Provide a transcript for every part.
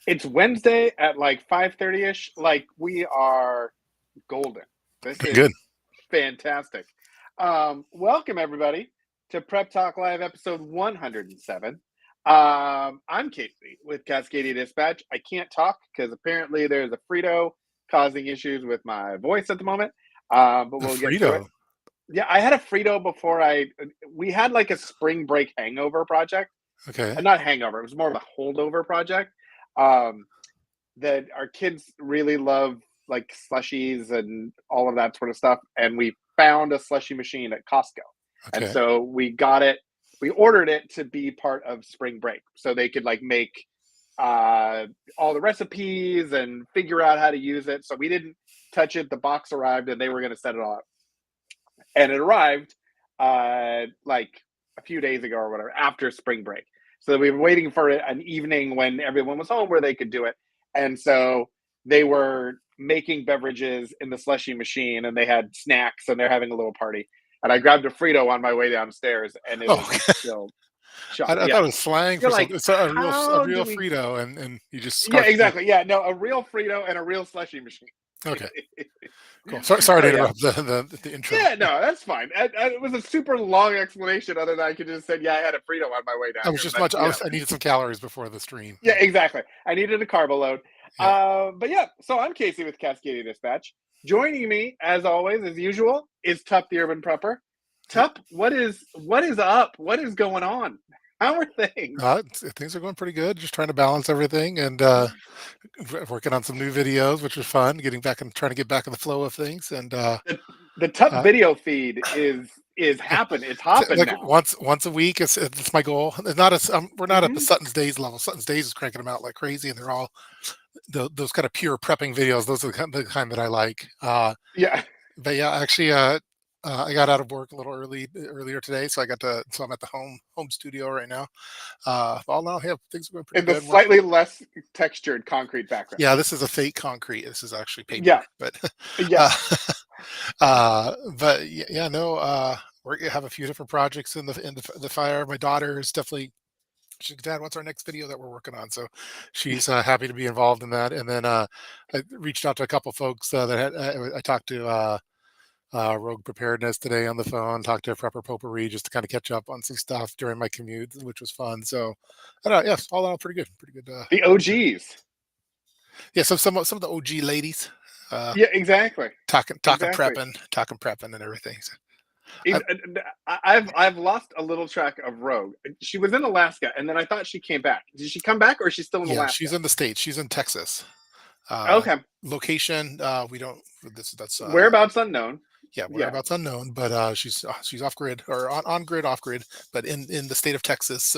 It's Wednesday at like 5:30ish. Like we are golden. This Doing is good. fantastic. Welcome everybody to Prep Talk Live episode 107. I'm Casey with Cascadia Dispatch. I can't talk because apparently there's a Frito causing issues with my voice at the moment. But The we'll get to it. Frito. Yeah, I had a Frito before we had like a spring break hangover project. Okay. Not hangover, it was more of a holdover project. Um, that our kids really love, like slushies and all of that sort of stuff. And we found a slushy machine at Costco. And Okay. so we ordered it to be part of spring break so they could like make all the recipes and figure out how to use it. So we didn't touch it. The box arrived and they were going to set it all up. And it arrived like a few days ago or whatever after spring break. So we were waiting for an evening when everyone was home where they could do it. And so they were making beverages in the slushy machine and they had snacks and they're having a little party. And I grabbed a Frito on my way downstairs and it Oh, was still I, shot. I Yeah. thought it was slang You're for like, something. It's a real, a how do real we? Frito, and you just Yeah, scarfed it. exactly. Yeah, no, a real Frito and a real slushy machine. Okay, cool. Sorry Oh, to yeah. interrupt the intro. Yeah, no, that's fine. It was a super long explanation. Other than I could just say, yeah, I had a Frito on my way down I was here. just But much. I needed some calories before the stream. yeah, exactly. I needed a carbo load. Yeah. But yeah, so I'm Casey with Cascadia Dispatch. Joining me, as always, as usual, is Tup the Urban Prepper. Tup, what is up? What is going on? How are things? Things are going pretty good. Just trying to balance everything and working on some new videos, which was fun. Getting back and trying to get back in the flow of things. And The Tup uh, video feed is happening. It's hopping like now. once a week, it's my goal. It's not we're not at the Mm-hmm. Sutton's Days level. Sutton's Days is cranking them out like crazy, and they're all those kind of pure prepping videos. Those are the kind that I like. Yeah. But yeah, actually, I got out of work a little earlier today, so I'm at the home studio right now. All now, yeah, things are going pretty In the good. slightly less textured concrete background. Yeah, this is a fake concrete. This is actually paper, Yeah. but Yeah. uh, but yeah, no, we have a few different projects in the fire. My daughter is definitely. She's, Dad, what's our next video that we're working on? So she's happy to be involved in that. And then I reached out to a couple folks I talked to Rogue Preparedness today on the phone, talked to Prepper Potpourri just to kind of catch up on some stuff during my commute, which was fun. So I don't know, yes, all in all, pretty good. The OGs. Yeah, so some of the OG ladies Yeah, exactly. talking Exactly. prepping and everything. So, I've lost a little track of Rogue. She was in Alaska, and then I thought she came back. Did she come back, or is she still in yeah, Alaska? she's in the States. She's in Texas. Okay. Location, we don't. That's Whereabouts unknown. yeah, Yeah. whereabouts unknown, but she's off grid or on grid, off grid, but in the state of Texas,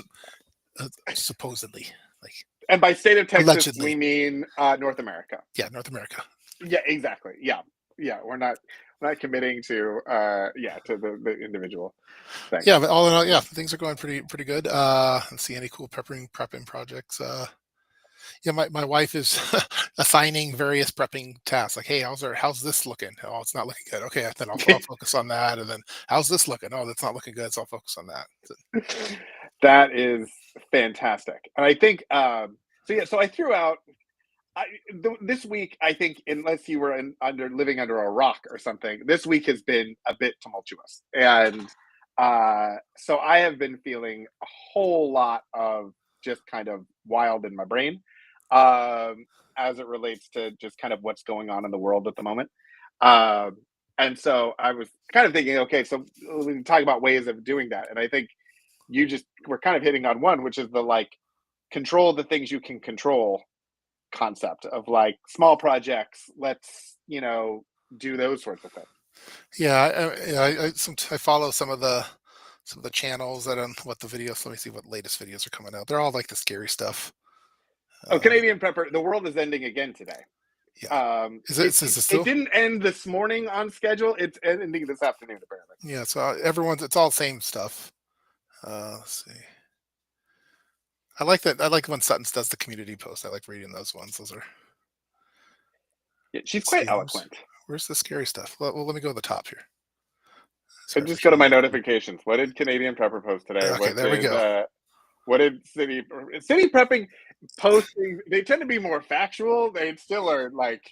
supposedly, like And by state of Texas, we allegedly. mean North America. Yeah, North America. Yeah, exactly. Yeah, yeah. We're not committing to to the individual thing. Yeah, but all in all, yeah, things are going pretty good. Let's see any cool prepping projects. Yeah, my wife is assigning various prepping tasks. Like, hey, how's this looking? Oh, it's not looking good. Okay, then I'll focus on that. And then how's this looking? Oh, that's not looking good. So I'll focus on that. That is fantastic, and I think so. Yeah, so I threw out this week. I think unless you were living under a rock or something, this week has been a bit tumultuous, and so I have been feeling a whole lot of just kind of wild in my brain as it relates to just kind of what's going on in the world at the moment. Um, and so I was kind of thinking, okay, so we can talk about ways of doing that, and I think you just were kind of hitting on one, which is the like control the things you can control concept of like small projects. Let's do those sorts of things. Yeah, I follow some of the channels that on what the videos. Let me see what latest videos are coming out. They're all like the scary stuff. Oh, Canadian Prepper, the world is ending again today. Yeah, is it It still? didn't end this morning on schedule. It's ending this afternoon, apparently. Yeah, so it's all same stuff. Let's see. I like that. I like when Sutton does the community post. I like reading those ones. Those are. Yeah, she's Let's quite see. eloquent. Where's the scary stuff? Well, let me go to the top here. So Sorry for just go to showing my you. notifications. What did Canadian Prepper post today? Okay, there we go. What did city prepping posting? They tend to be more factual. They still are like,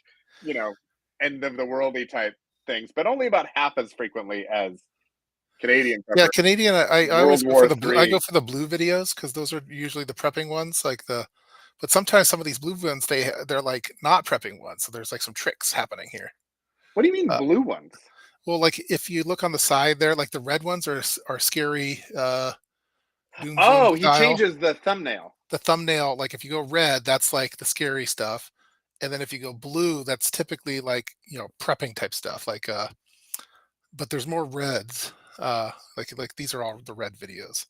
you know, end of the worldy type things, but only about half as frequently as Canadian Yeah, prepper. Canadian. I always World go for War the blue. I go Three. for the blue videos because those are usually the prepping ones. But sometimes some of these blue ones they're like not prepping ones. So there's like some tricks happening here. What do you mean Uh, blue ones? well, like if you look on the side there, like the red ones are scary, doom zoom Oh, he style. changes the thumbnail. The thumbnail, like if you go red, that's like the scary stuff, and then if you go blue, that's typically like prepping type stuff. But there's more reds. Like these are all the red videos.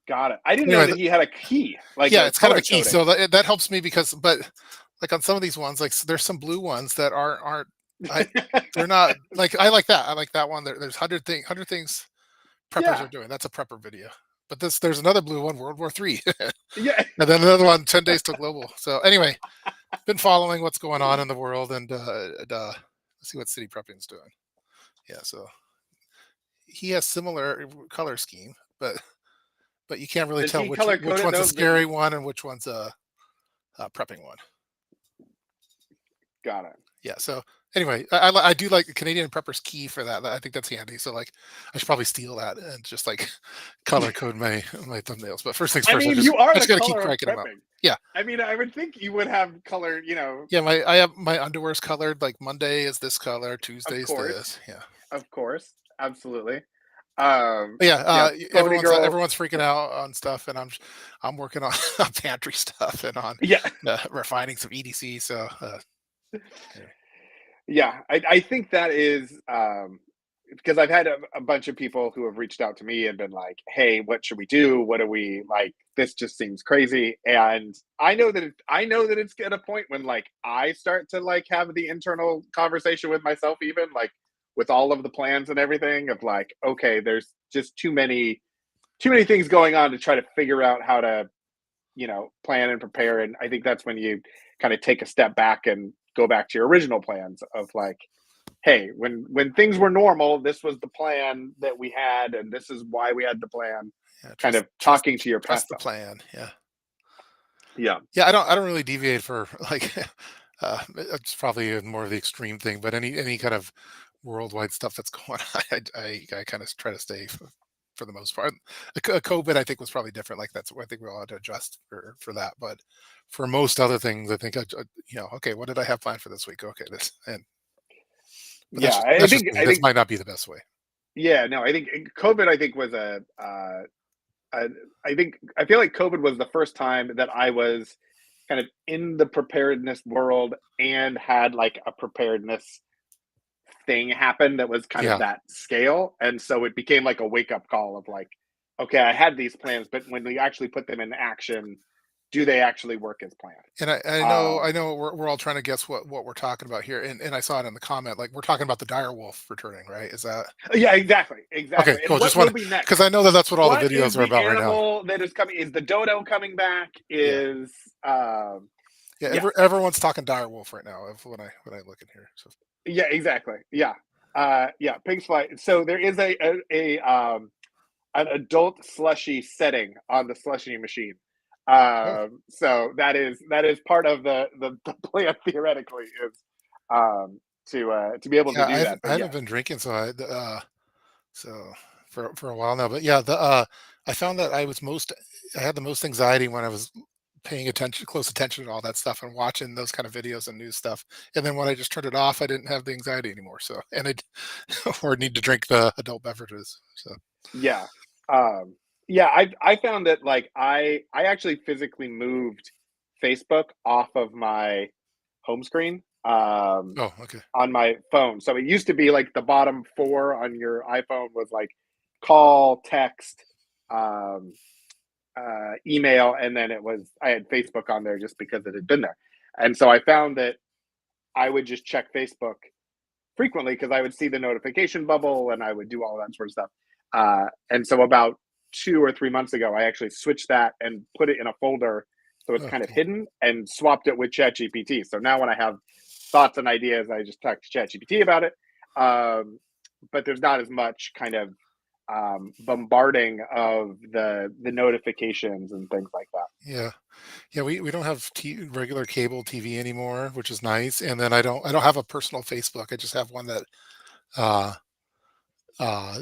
Got it. I didn't know Anyway, that he had a key, like yeah, a it's kind of color a key. coding. So that helps me because, but like on some of these ones, like there's some blue ones that aren't. I they're not like I like that. I like that one. There's hundred things preppers Yeah, are doing. That's a prepper video. But there's another blue one, World War III, and yeah. then another one, 10 Days to Global. So anyway, been following what's going on in the world and see what city prepping's doing. Yeah, so he has similar color scheme, but you can't really Does tell he color code which it one's a though? scary one and which one's a prepping one. Got it. Yeah. So anyway, I do like the Canadian Prepper's key for that. I think that's handy. So like, I should probably steal that and just like color code my thumbnails. But first things I first, mean, you are I the just got to keep color of cranking them out. prepping. Yeah. I mean, I would think you would have color, Yeah. I have my underwear's colored. Like Monday is this color, of Tuesday's course, this. Yeah. of course, absolutely. But yeah, Pony girl. everyone's freaking out on stuff, and I'm working on, on pantry stuff and on Yeah, refining some EDC. So yeah. yeah. I think that is because I've had a bunch of people who have reached out to me and been like, "Hey, what should we do? What do we like? This just seems crazy." And I know that it's at a point when like I start to like have the internal conversation with myself, even like with all of the plans and everything of like, okay, there's just too many things going on to try to figure out how to plan and prepare. And I think that's when you kind of take a step back and go back to your original plans of like, hey, when things were normal, this was the plan that we had, and this is why we had the plan. Yeah, Kind of talking to your trust past the self. plan. Yeah. Yeah, Yeah, I don't really deviate for like it's probably more of the extreme thing, but any kind of worldwide stuff that's going on, I kind of try to stay for the most part. COVID, I think, was probably different. Like that's I think we all had to adjust for that. But for most other things, I think okay, what did I have planned for this week? Okay, this and but yeah. that's just me. I This think might not be the best way. yeah. No, I think COVID. I think was a I think I feel like COVID was the first time that I was kind of in the preparedness world and had like a preparedness thing happen that was kind of Yeah. that scale. And so it became like a wake up call of like, okay, I had these plans, but when we actually put them in action, do they actually work as planned? And Um, I know we're all trying to guess what we're talking about here, and I saw it in the comment. Like we're talking about the dire wolf returning, right? Is that yeah, exactly, okay? exactly. And Cool. Just what want will be because next? I know that that's what all the What videos is are the about right now. animal that is coming? Is the dodo coming back? Yeah. Is Yeah, yeah, everyone's talking dire wolf right now. When I look in here, so yeah, exactly. Yeah, yeah. Pigs fly. So there is an adult slushy setting on the slushy machine. oh So that is part of the plan theoretically is to be able to yeah, do that. I But haven't yes, been drinking, so for a while now. But yeah, the I found that I had the most anxiety when I was paying close attention to all that stuff and watching those kind of videos and news stuff. And then when I just turned it off, I didn't have the anxiety anymore. So and I or need to drink the adult beverages. So yeah, yeah. I found that like I actually physically moved Facebook off of my home screen oh okay. on my phone. So it used to be like the bottom four on your iPhone was like call, text, um, email, and then I had Facebook on there just because it had been there. And so I found that I would just check Facebook frequently because I would see the notification bubble and I would do all that sort of stuff. And so about 2 or 3 months ago, I actually switched that and put it in a folder so it's Oh, kind of cool. hidden and swapped it with ChatGPT. So now when I have thoughts and ideas, I just talk to ChatGPT about it. But there's not as much kind of bombarding of the notifications and things like that. Yeah. Yeah, we don't have regular cable TV anymore, which is nice. And then I don't have a personal Facebook. I just have one that uh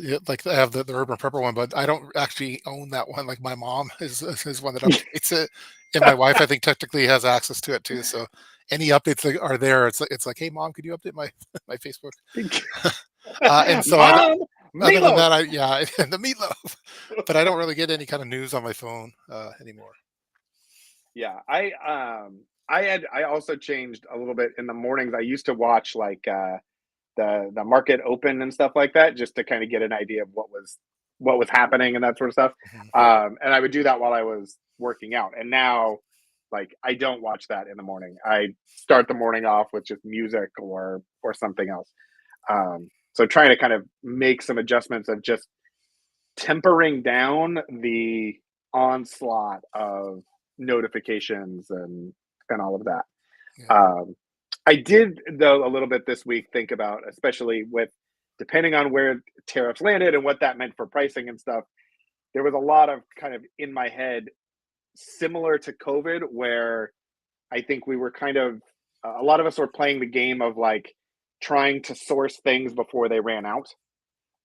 yeah, like I have the Urban Prepper one, but I don't actually own that one. Like my mom is one that updates it, and my wife I think technically has access to it too. So any updates that are there, it's like, hey mom, could you update my my Facebook? And so Mom, other than meatloaf. that, I yeah, and the meatloaf. But I don't really get any kind of news on my phone anymore. Yeah, I also changed a little bit in the mornings. I used to watch like the market open and stuff like that, just to kind of get an idea of what was happening and that sort of stuff. Mhm. And I would do that while I was working out. And now, like, I don't watch that in the morning. I start the morning off with just music or something else. So trying to kind of make some adjustments of just tempering down the onslaught of notifications and all of that. Yeah. Um, I did though a little bit this week think about, especially with depending on where tariffs landed and what that meant for pricing and stuff. There was a lot of kind of in my head similar to COVID, where I think we were kind of a lot of us were playing the game of like trying to source things before they ran out.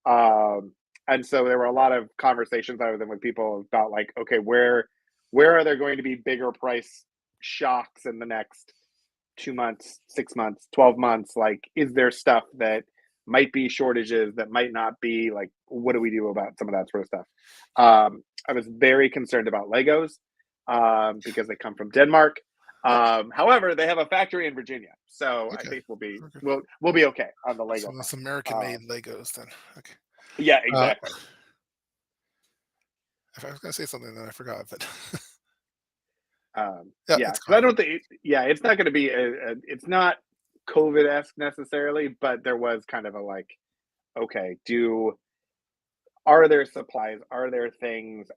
Um, and so there were a lot of conversations I was in with people about like, okay, where are there going to be bigger price shocks in the next 2 months, 6 months, 12 months? Like, is there stuff that might be shortages that might not be? Like, what do we do about some of that sort of stuff? I was very concerned about Legos because they come from Denmark. However, they have a factory in Virginia, so I Okay. think Okay. we'll be okay on the So Lego that's front. American-made Legos then. Okay. Yeah, Uh, exactly. if I was gonna say something, then I forgot. But yeah, Yeah, it's because I common. don't think, yeah, it's not going to be it's not COVID esque necessarily, but there was kind of a like, okay, do are there supplies? Are there things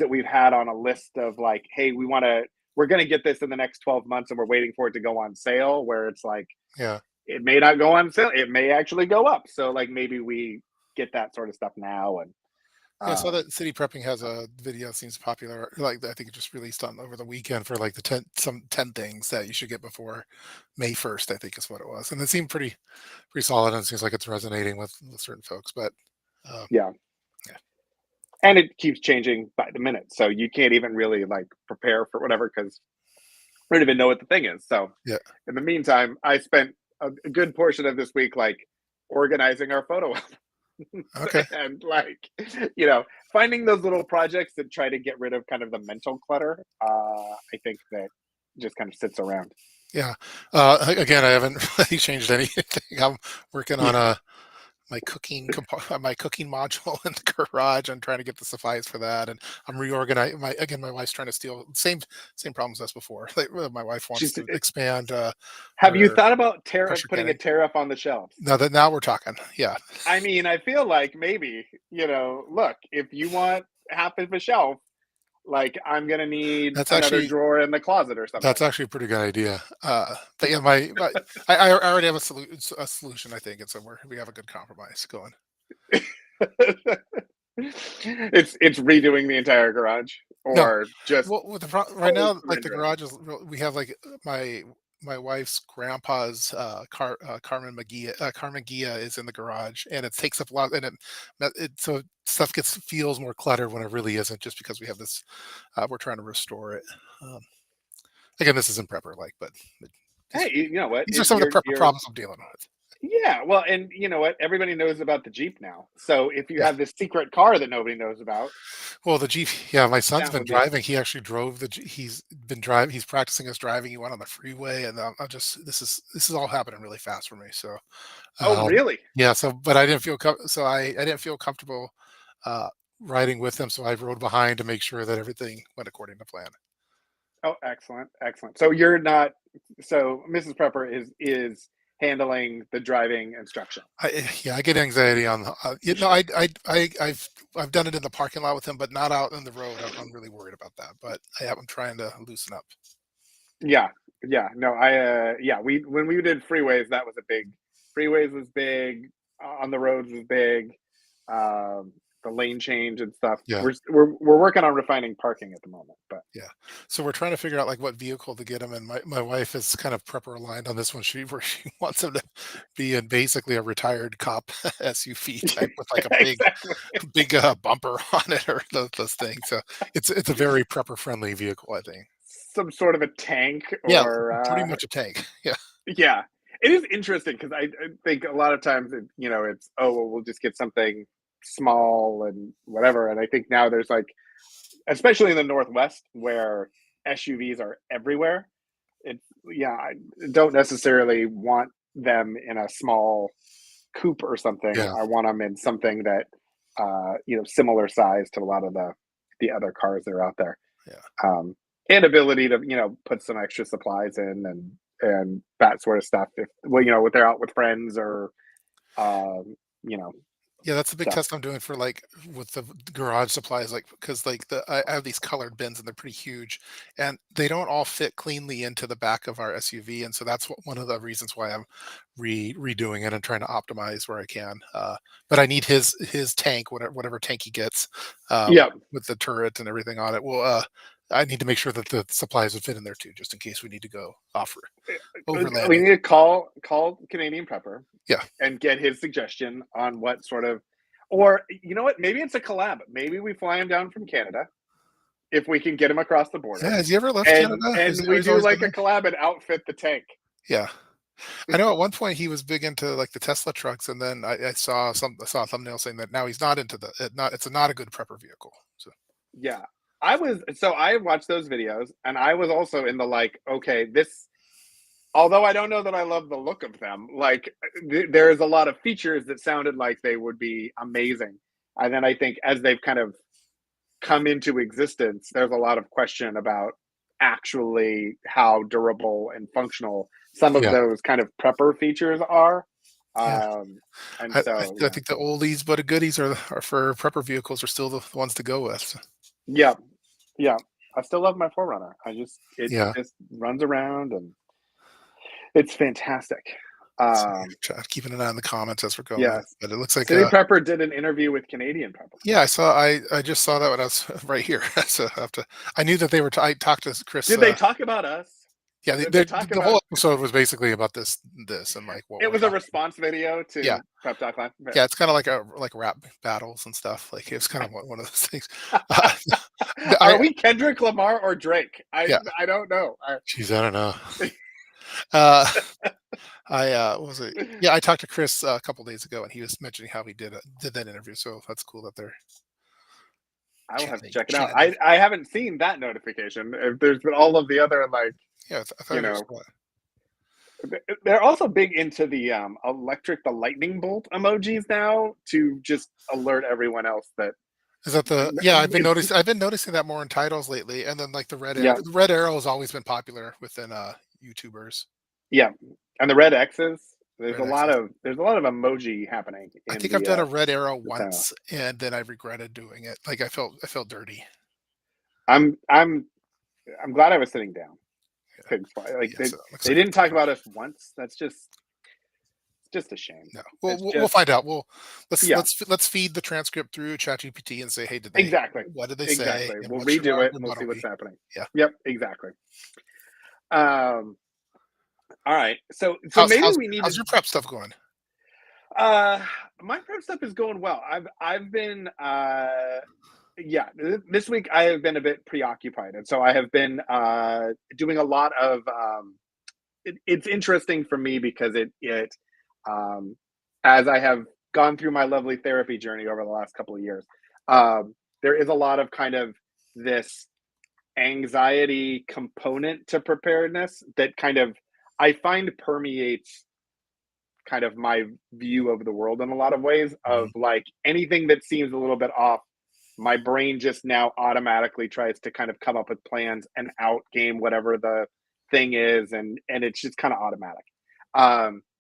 that we've had on a list of like, hey, we're going to get this in the next 12 months and we're waiting for it to go on sale, where it's like, Yeah. it may not go on sale, it may actually go up. So like maybe we get that sort of stuff now. And Yeah, so um, that City Prepping has a video seems popular. Like I think it just released on over the weekend for like the 10 things that you should get before May 1st, I think is what it was. And it seemed pretty solid and it seems like it's resonating with certain folks. But um, yeah, yeah. and it keeps changing by the minute. So you can't even really like prepare for whatever because I don't even know what the thing is. So Yeah. in the meantime, I spent a good portion of this week like organizing our photo albums Okay. and like finding those little projects that try to get rid of kind of the mental clutter. I think that just kind of sits around. Yeah. Again, I haven't really changed anything. I'm working on a my cooking module in the garage. I'm trying to get the supplies for that, and I'm reorganizing. My wife's trying to steal same problems as before. Like, my wife wants She's, to expand have you her thought about pressure putting a canning. tariff on the shelves? Now we're talking. Yeah, I mean, I feel like maybe, look, if you want half of a shelf, like I'm gonna need that's another actually drawer in the closet or something. that's actually a pretty good idea. But yeah, I already have a solution, I think, and so we have a good compromise going. It's redoing the entire garage No, or just well, with right cold now, like the rendering. garage is, we have like my wife's grandpa's Carmen Gia is in the garage, and it takes up a lot, and so stuff feels more cluttered when it really isn't, just because we have this. We're trying to restore it. Um, Again, this isn't prepper like, but these Hey, you know what? these are some of the prepper You're problems I'm dealing with. yeah, well, and you know what? Everybody knows about the Jeep now. So if you Yeah. have this secret car that nobody knows about, Well, the Jeep, yeah, my son's that been would be driving. He actually drove he's been driving. He's practicing his driving. He went on the freeway, and I just this is all happening really fast for me. So, oh um, really? yeah. So, but I didn't feel so I didn't feel comfortable uh, riding with him. So I rode behind to make sure that everything went according to plan. Oh, excellent, excellent. So you're not so Mrs. Prepper is handling the driving instruction. Yeah, I get anxiety on I've done it in the parking lot with him, but not out in the road. I'm really worried about that. But I'm trying to loosen up. Yeah, yeah. No, yeah, we when we did freeways, freeways was big, on the roads was big. the lane change and stuff. Yeah. We're working on refining parking at the moment, but Yeah. So we're trying to figure out like what vehicle to get him. And my wife is kind of prepper aligned on this one. Where she wants him to be in basically a retired cop SUV type with like a exactly. big bumper on it or those things. So it's a very prepper friendly vehicle, I think. Some sort of a tank Yeah, or pretty much a tank. Yeah. yeah. It is interesting because I think a lot of times it's oh well we'll just get something small and whatever, and I think now there's like especially in the Northwest where SUVs are everywhere. It's yeah, I don't necessarily want them in a small coupe or something. Yeah. I want them in something that similar size to a lot of the other cars that are out there. Yeah. And ability to put some extra supplies in and that sort of stuff if if they're out with friends or you know Yeah, that's the big stuff. test I'm doing for like with the garage supplies, like because like I have these colored bins and they're pretty huge, and they don't all fit cleanly into the back of our SUV, and so that's one of the reasons why I'm redoing it and trying to optimize where I can. But I need his tank, whatever tank he gets, Yeah. with the turret and everything on it. Well, I need to make sure that the supplies would fit in there too, just in case we need to go off We overlanding. need to call Canadian Prepper Yeah, and get his suggestion on what sort of, or you know what, maybe it's a collab. Maybe we fly him down from Canada if we can get him across the yeah. border, Has he ever left and Canada? and Or we he's do always been like a there? collab and outfit the tank. Yeah. I know at one point he was big into like the Tesla trucks, and then I saw a thumbnail saying that now he's not into it's not a good prepper vehicle. So Yeah. I watched those videos and I was also in the like, okay, this although I don't know that I love the look of them, like there's a lot of features that sounded like they would be amazing. And then I think as they've kind of come into existence, there's a lot of question about actually how durable and functional some of yeah, those kind of prepper features are. yeah. Um, and so I think the oldies but goodies are for prepper vehicles are still the ones to go with. So, yeah, yeah. I still love my Forerunner. It yeah. just runs around and it's fantastic. So Um, keeping an eye on the comments as we're going, yes. but it looks like City Prepper did an interview with Canadian Prepper. yeah. I just saw that when I was right here. So I have to. I knew that they were. I talked to Chris. Did they talk about us? Yeah, Did they talk the about whole episode was basically about this and like what it we're was a talking. response video Yeah, to Prep Doc Live? yeah, it's kind of like rap battles and stuff. Like it's kind of one of those things. Uh, Are I we Kendrick Lamar or Drake? yeah, I don't know. jeez, I don't know. Uh, what was it? Yeah, I talked to Chris a couple days ago, and he was mentioning how he did that interview. So that's cool that they're I will have to check it out. chatting. I haven't seen that notification. If there's been all of the other like Yeah, I thought you it was know, they're also big into the the lightning bolt emojis now to just alert everyone else that is that the yeah it's I've been noticing that more in titles lately, and then like yeah, the red arrow has always been popular within YouTubers. yeah, and the red X's. Red X's. There's a lot of emoji happening I in think I've done a red arrow the channel. once, and then I regretted doing it. Like I felt dirty. I'm I'm I'm glad I was sitting down. Yeah, 'Cause, like yeah. So it looks they like didn't talk about us once. That's just a shame. no. It's We'll just find out. yeah, Let's feed the transcript through ChatGPT and say, hey, exactly, what did they say, exactly. and We'll what should redo our it and we'll see rebuttal what's be? happening. Yeah. Yep, exactly. Um, all right. So maybe we need to How's your prep stuff going? uh my prep stuff is going well. I've been yeah, this week I have been a bit preoccupied and so I have been doing a lot of it's interesting for me because it um as I have gone through my lovely therapy journey over the last couple of years, there is a lot of kind of this anxiety component to preparedness that kind of I find permeates kind of my view of the world in a lot of ways of Mhm. like anything that seems a little bit off my brain just now automatically tries to kind of come up with plans and outgame whatever the thing is and it's just kind of automatic.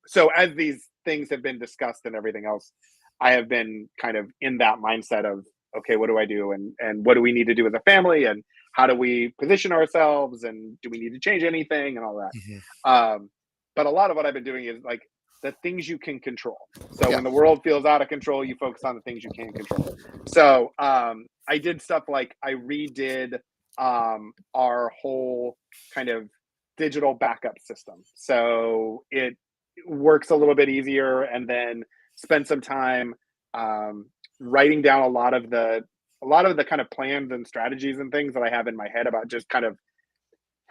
So as these things have been discussed and everything else, I have been kind of in that mindset of okay, what do I do and what do we need to do as a family and how do we position ourselves and do we need to change anything and all Mhm. that. But a lot of what I've been doing is like the things you can control. So Yeah. when the world feels out of control, you focus on the things you can control. So I did stuff like I redid our whole kind of digital backup system. So it works a little bit easier, and then spend some time um, writing down a lot of the kind of plans and strategies and things that I have in my head about just kind of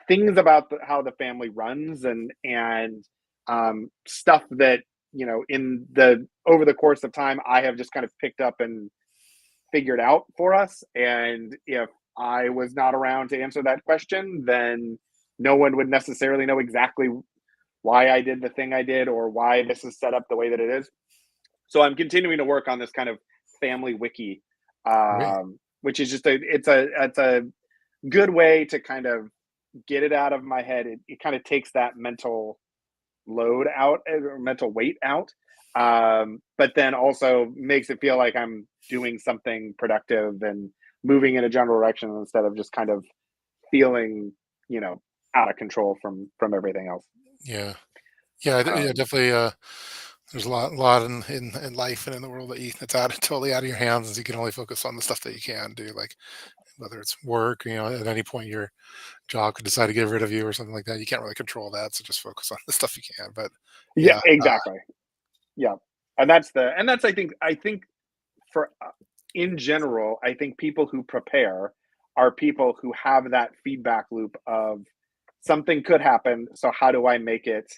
things about how the family runs, and stuff that, in the over the course of time I have just kind of picked up and figured out for us. And if I was not around to answer that question, then no one would necessarily know exactly why I did the thing I did, or why this is set up the way that it is. So I'm continuing to work on this kind of family wiki, Great. which is just it's a good way to kind of get it out of my head. It kind of takes that mental load out, or mental weight out, but then also makes it feel like I'm doing something productive and moving in a general direction, instead of just kind of feeling, you know, out of control from everything else. Yeah. Yeah, yeah, Um, definitely. There's a lot in life and in the world that's out totally out of your hands, and so you can only focus on the stuff that you can do, like whether it's work. At any point your job could decide to get rid of you or something like that. You can't really control that, so just focus on the stuff you can. But yeah, yeah, exactly. Yeah, and that's I think for in general, I think people who prepare are people who have that feedback loop of something could happen. So how do I make it?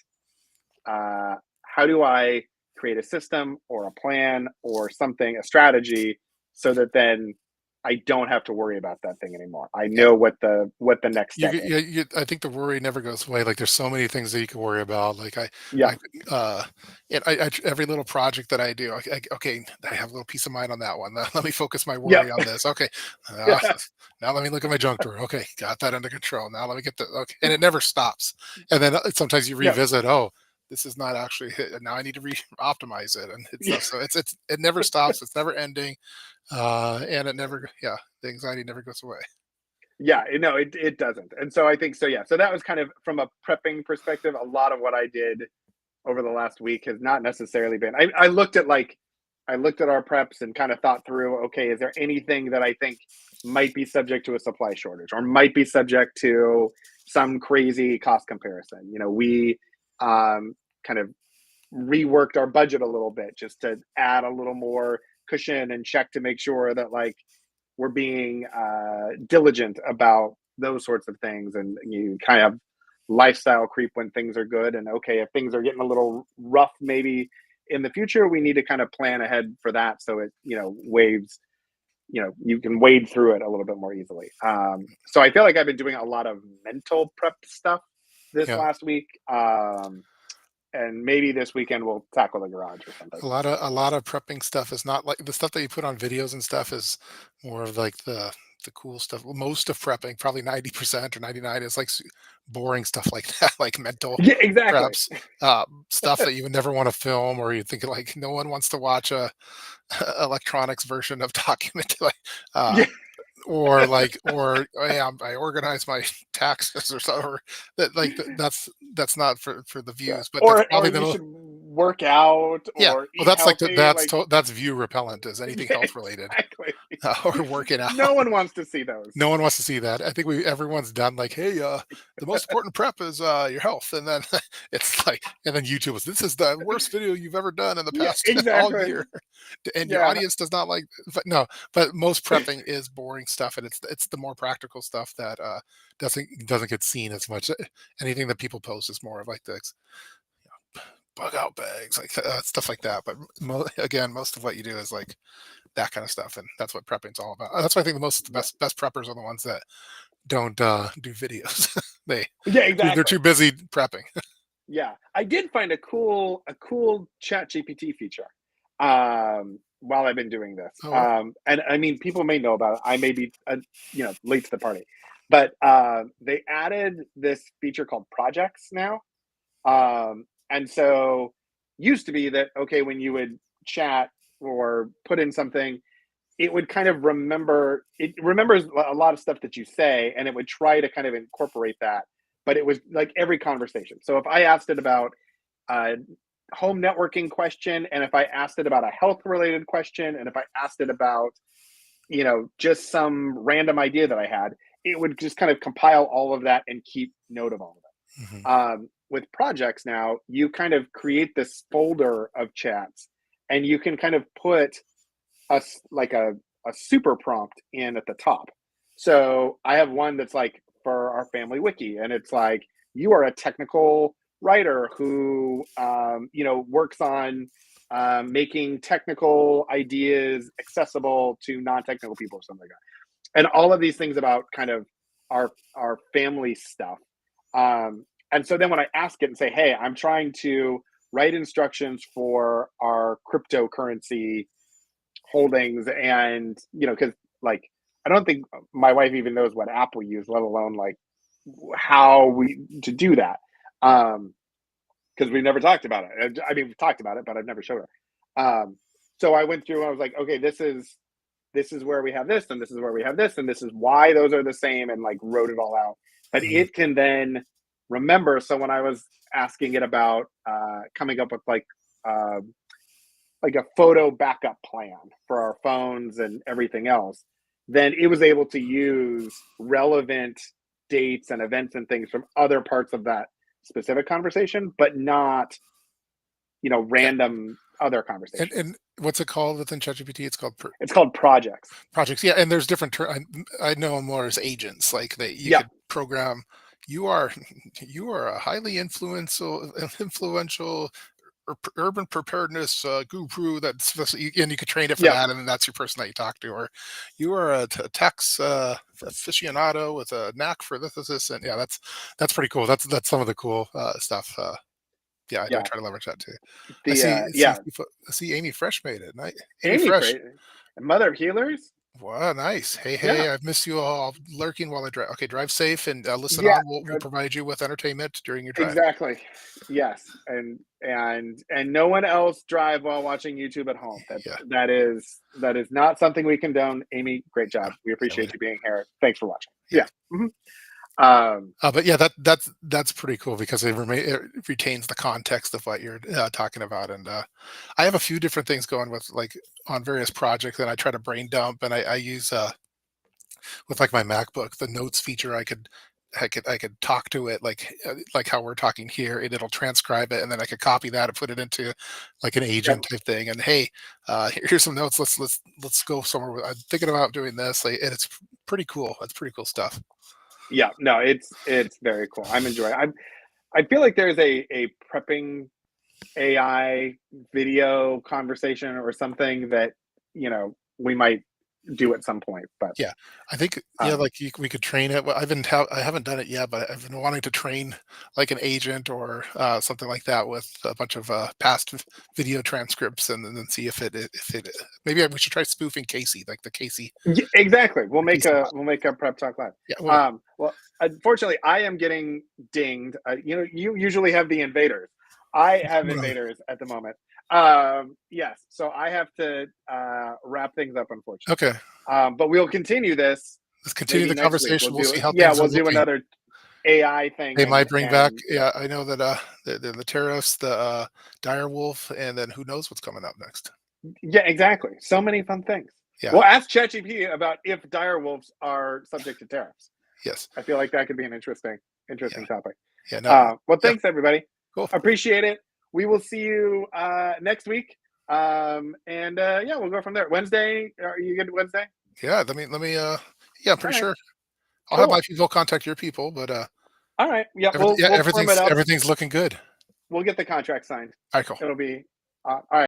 How do I create a system or a plan or something, a strategy, so that then I don't have to worry about that thing anymore. I yeah. know what the next You, step get- is. you, you, I think the worry never goes away. Like there's so many things that you can worry about. Like Yeah, I, uh, every little project that I do, okay, I have a little peace of mind on that one. Let me focus my yeah, worry on this. Okay, uh, yeah, now let me look at my junk drawer. Okay, got that under control. Now let me get the okay, and it never stops. And then sometimes you yeah, revisit. Oh, this is not actually hit. Now I need to optimize it and it's yeah. stuff. So it never stops. It's never ending, and it never. Yeah, the anxiety never goes away. Yeah, no, it doesn't. And so I think so. Yeah, so that was kind of from a prepping perspective. A lot of what I did over the last week has not necessarily been. I looked at our preps and kind of thought through. Okay, is there anything that I think might be subject to a supply shortage, or might be subject to some crazy cost comparison? We kind of reworked our budget a little bit just to add a little more cushion and check to make sure that, like, we're being diligent about those sorts of things. And you kind of lifestyle creep when things are good. And okay, if things are getting a little rough, maybe in the future, we need to kind of plan ahead for that. So it, waves, you can wade through it a little bit more easily. So I feel like I've been doing a lot of mental prep stuff this Yeah. last week. And maybe this weekend we'll tackle the garage or something. A lot of prepping stuff is not like the stuff that you put on videos and stuff is more of like the cool stuff. Well, most of prepping, probably 90% or 99, is like boring stuff like that, like mental Yeah, exactly. preps, stuff that you would never want to film, or you think like no one wants to watch a electronics version of document, like uh, Yeah, or hey, I organize my taxes or so, or that like that's not for the yeah. views, but that's Or probably the you most. should work out Yeah, or well, eat healthy. Like, that's view repellent as anything yeah, health related, exactly. or working out. No one wants to see those. No one wants to see that. I think everyone's done like, hey, the most important prep is your health, and then it's like, and then YouTube was, this is the worst video you've ever done in the Yeah, past all exactly. year, and your Yeah, audience does not like. But no, but most prepping is boring stuff, and it's the more practical stuff that doesn't get seen as much. Anything that people post is more of like the bug out bags, like stuff like that. But again, most of what you do is like that kind of stuff, and that's what prepping's all about. That's why I think the yeah, best preppers are the ones that don't do videos. they yeah, they're exactly. too busy prepping. Yeah, I did find a cool Chat GPT feature while I've been doing this. Oh well. And I mean, people may know about it. I may be late to the party, but they added this feature called projects now. And so used to be that, okay, when you would chat or put in something, it would kind of it remembers a lot of stuff that you say, and it would try to kind of incorporate that. But it was like every conversation. So if I asked it about uh, home networking question, and if I asked it about a health related question, and if I asked it about, just some random idea that I had, it would just kind of compile all of that and keep note of all of Mhm. it. With projects now, you kind of create this folder of chats, and you can kind of put like a super prompt in at the top. So I have one that's like for our family wiki, and it's like, you are a technical writer who works on making technical ideas accessible to non-technical people or something like that, and all of these things about kind of our family stuff. And so then when I ask it and say, hey, I'm trying to write instructions for our cryptocurrency holdings, and because like I don't think my wife even knows what app we use, let alone like how we to do that. Because we've never talked about it. I mean, we've talked about it, but I've never showed her. So I went through and I was like, okay, this is where we have this, and this is where we have this, and this is why those are the same, and like wrote it all out. But Mhm. it can then remember. So when I was asking it about coming up with uh, like a photo backup plan for our phones and everything else, then it was able to use relevant dates and events and things from other parts of that specific conversation, but not, Yeah, random other and conversations. and what's it called within ChatGPT? It's called It's called projects. projects. Yeah, and there's different I know 'em more as agents, like, that you Yep. could program, "You are you are a highly influential urban preparedness guru and you could train it for Yep. that, and then that's your person that you talk to, or you are a tax aficionado with a knack for this, and yeah, that's pretty cool. That's some of the cool stuff. Yeah, I Yeah. try to leverage that too. I The yeah. see Amy Fresh made it. Amy Amy Fresh. Fra- Mother of Healers. Wow, nice. Hey, Yeah. hey, I've missed you all lurking while I drive. Okay, drive safe and listen Yeah. on. We'll provide you with entertainment during your drive. Exactly. Yes, and no one else drive while watching YouTube at home. Yeah, That is not something we condone. Amy, great yeah, job. We yeah, we appreciate you being here. Thanks for watching. yeah. Yeah. Mhm. Um, But yeah, that's pretty cool because it retains the context of what you're talking about. And I have a few different things going with like on various projects, and I try to brain dump, and I use with like my MacBook the notes feature. I could talk to it like how we're talking here, and it'll transcribe it, and then I could copy that and put it into like an agent yep. type thing. And hey, here's some notes. Let's go somewhere. I'm thinking about doing this, like, and it's pretty cool. It's pretty cool stuff. Yeah. No, it's very cool. I'm enjoying. I feel like there's a prepping AI video conversation or something that we might do at some point. But Yeah, I think yeah, um, like we could train it. Well, I haven't done it yet, but I've been wanting to train like an agent or something like that with a bunch of past video transcripts, and then see if it maybe we should try spoofing Casey, like the exactly. We'll the make Casey a bot. we'll make a prep talk live. Yeah, well, Well, unfortunately, I am getting dinged. You usually have the invaders. I have well, invaders at the moment. Yes, so I have to wrap things up, unfortunately. okay. But we'll continue this Let's continue maybe the next week. We'll conversation. We'll do see how yeah, things are we'll do looking. another AI thing, They and might bring back. and yeah, Yeah, I know that the tariffs, the dire wolf, and then who knows what's coming up next. yeah, exactly. So many fun things. Yeah. Well, ask ChatGPT about if dire wolves are subject to tariffs. Yes. I feel like that could be an Yeah. interesting topic. Yeah. No. Well, Yeah. thanks everybody. Cool. Appreciate it. We will see you next week. And yeah, we'll go from there. Wednesday, are you good Wednesday? Yeah. Let me. Yeah, I'm All pretty right, sure. I'll have my cool. people contact your people, but All right, yeah, yeah, we'll firm it up. everything's looking good. We'll get the contract signed. All right, cool. It'll be all right.